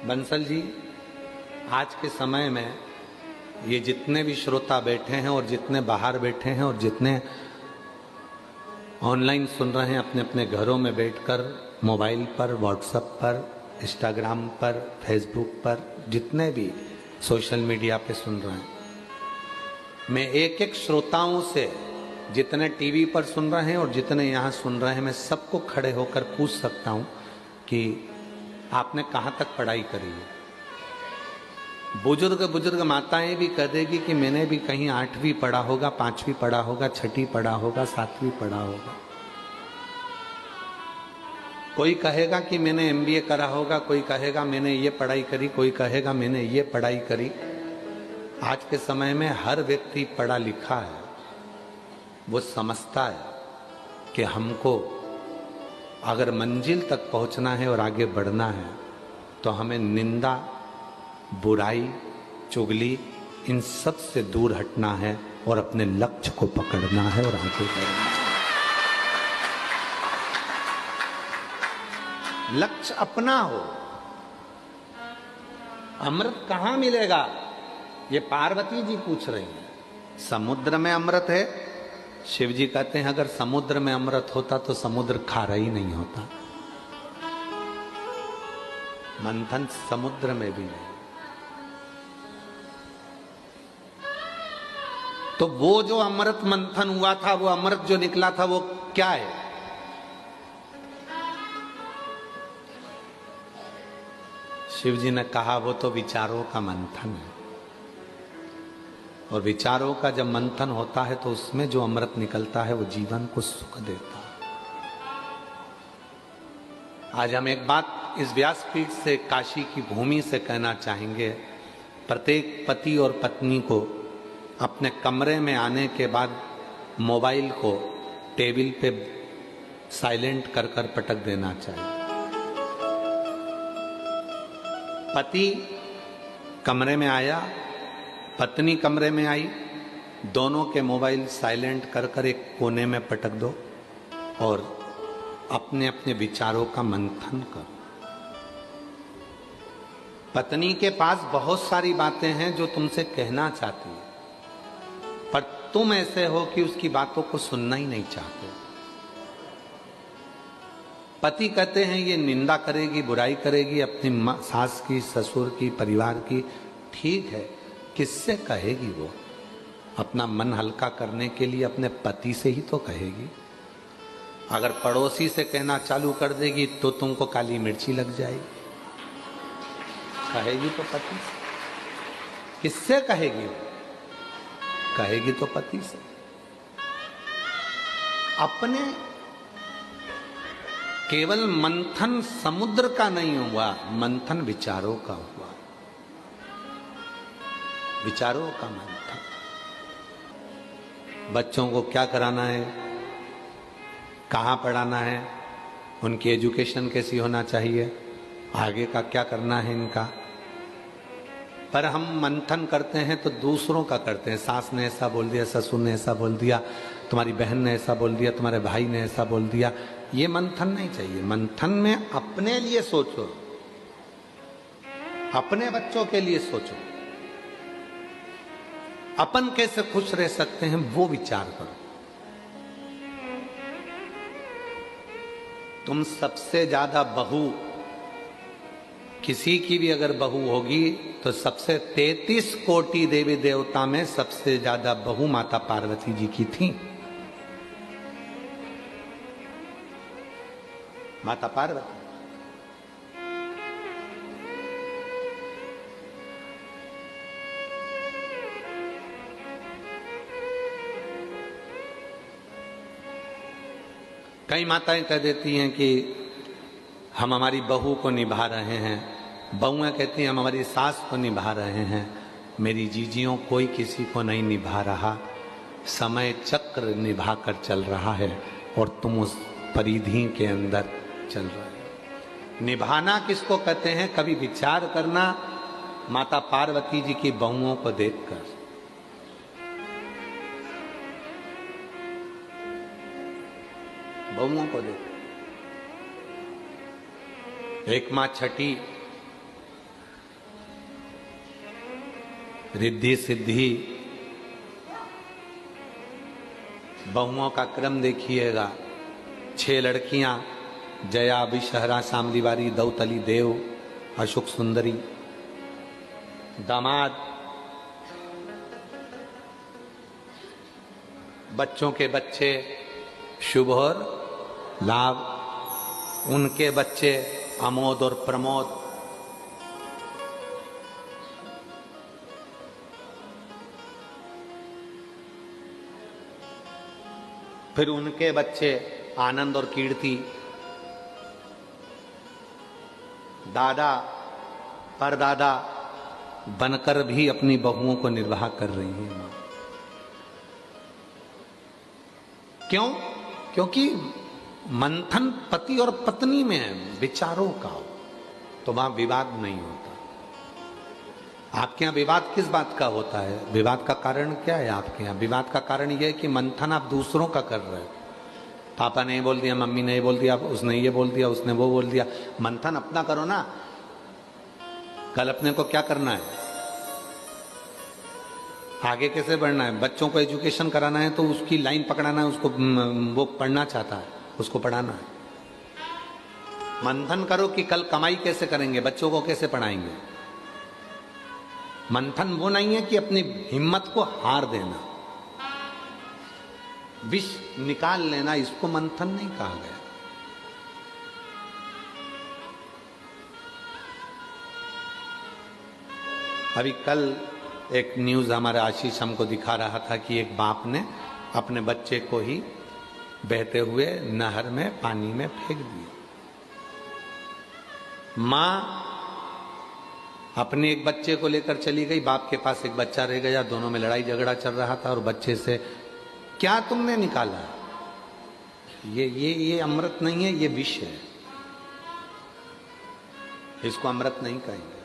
बंसल जी, आज के समय में ये जितने भी श्रोता बैठे हैं और जितने बाहर बैठे हैं और जितने ऑनलाइन सुन रहे हैं अपने अपने घरों में बैठकर, मोबाइल पर, व्हाट्सएप पर, इंस्टाग्राम पर, फेसबुक पर, जितने भी सोशल मीडिया पे सुन रहे हैं, मैं एक एक श्रोताओं से, जितने टीवी पर सुन रहे हैं और जितने यहाँ सुन रहे हैं, मैं सबको खड़े होकर पूछ सकता हूँ कि आपने कहाँ तक पढ़ाई करी है। बुजुर्ग माताएं भी कह देगी कि मैंने भी कहीं 8वीं पढ़ा होगा, 5वीं पढ़ा होगा, 6ठी पढ़ा होगा, 7वीं पढ़ा होगा। कोई कहेगा कि मैंने MBA करा होगा, कोई कहेगा मैंने ये पढ़ाई करी, कोई कहेगा मैंने ये पढ़ाई करी। आज के समय में हर व्यक्ति पढ़ा लिखा है, वो समझता है कि हमको अगर मंजिल तक पहुंचना है और आगे बढ़ना है तो हमें निंदा, बुराई, चुगली, इन सब से दूर हटना है और अपने लक्ष्य को पकड़ना है और आगे बढ़ना है। लक्ष्य अपना हो। अमृत कहां मिलेगा, ये पार्वती जी पूछ रही हैं। समुद्र में अमृत है। शिव जी कहते हैं अगर समुद्र में अमृत होता तो समुद्र खारा ही नहीं होता। मंथन समुद्र में भी नहीं। तो वो जो अमृत मंथन हुआ था, वो अमृत जो निकला था, वो क्या है? शिव जी ने कहा वो तो विचारों का मंथन है। और विचारों का जब मंथन होता है तो उसमें जो अमृत निकलता है वो जीवन को सुख देता है। आज हम एक बात इस व्यासपीठ से, काशी की भूमि से कहना चाहेंगे। प्रत्येक पति और पत्नी को अपने कमरे में आने के बाद मोबाइल को टेबल पे साइलेंट कर कर पटक देना चाहिए। पति कमरे में आया, पत्नी कमरे में आई, दोनों के मोबाइल साइलेंट कर कर एक कोने में पटक दो और अपने अपने विचारों का मंथन करो। पत्नी के पास बहुत सारी बातें हैं जो तुमसे कहना चाहती है, पर तुम ऐसे हो कि उसकी बातों को सुनना ही नहीं चाहते। पति कहते हैं ये निंदा करेगी, बुराई करेगी अपनी सास की, ससुर की, परिवार की। ठीक है, किससे कहेगी? वो अपना मन हल्का करने के लिए अपने पति से ही तो कहेगी। अगर पड़ोसी से कहना चालू कर देगी तो तुमको काली मिर्ची लग जाएगी। कहेगी तो पति से। किससे कहेगी? कहेगी तो पति से। अपने केवल मंथन समुद्र का नहीं हुआ, मंथन विचारों का हुआ। विचारों का मंथन। बच्चों को क्या कराना है, कहाँ पढ़ाना है, उनकी एजुकेशन कैसी होना चाहिए, आगे का क्या करना है इनका। पर हम मंथन करते हैं तो दूसरों का करते हैं। सास ने ऐसा बोल दिया, ससुर ने ऐसा बोल दिया, तुम्हारी बहन ने ऐसा बोल दिया, तुम्हारे भाई ने ऐसा बोल दिया। ये मंथन नहीं चाहिए। मंथन में अपने लिए सोचो, अपने बच्चों के लिए सोचो, अपन कैसे खुश रह सकते हैं वो विचार करो। तुम सबसे ज्यादा बहू, किसी की भी अगर बहू होगी तो सबसे 33 कोटि देवी देवता में सबसे ज्यादा बहू माता पार्वती जी की थी। माता पार्वती। कई माताएं कह देती हैं कि हम हमारी बहू को निभा रहे हैं, बहुएं कहती हैं हम हमारी सास को निभा रहे हैं। मेरी जीजियों, कोई किसी को नहीं निभा रहा, समय चक्र निभा कर चल रहा है और तुम उस परिधि के अंदर चल रहे हो। निभाना किसको कहते हैं? कभी विचार करना माता पार्वती जी की बहुओं को देखकर। बहुओं को देख, एक माँ छठी रिद्धि सिद्धि, बहुओं का क्रम देखिएगा। 6 लड़कियां, जया, विषहरा, शामलीवारी, दौतली, देव, अशोक सुंदरी। दामाद, बच्चों के बच्चे शुभ और लाभ, उनके बच्चे अमोद और प्रमोद। फिर उनके बच्चे आनंद और कीर्ति। दादा परदादा बनकर भी अपनी बहुओं को निर्वाह कर रही है मां। क्यों? क्योंकि मंथन पति और पत्नी में है, विचारों का, तो वहां विवाद नहीं होता। आपके यहां विवाद किस बात का होता है? विवाद का कारण क्या है आपके यहां? विवाद का कारण यह है कि मंथन आप दूसरों का कर रहे हो। पापा ने बोल दिया, मम्मी ने बोल दिया, उसने ये बोल दिया, उसने वो बोल दिया। मंथन अपना करो ना। कल अपने को क्या करना है, आगे कैसे बढ़ना है, बच्चों को एजुकेशन कराना है तो उसकी लाइन पकड़ाना है, उसको वो पढ़ना चाहता है, उसको पढ़ाना है। मंथन करो कि कल कमाई कैसे करेंगे, बच्चों को कैसे पढ़ाएंगे। मंथन वो नहीं है कि अपनी हिम्मत को हार देना, विष निकाल लेना, इसको मंथन नहीं कहा गया। अभी कल एक न्यूज हमारे आशीष हमको दिखा रहा था कि एक बाप ने अपने बच्चे को ही बहते हुए नहर में, पानी में फेंक दिया। मां अपने एक बच्चे को लेकर चली गई, बाप के पास एक बच्चा रह गया, दोनों में लड़ाई झगड़ा चल रहा था और बच्चे से, क्या तुमने निकाला? ये अमृत नहीं है, ये विष है, इसको अमृत नहीं कहेंगे।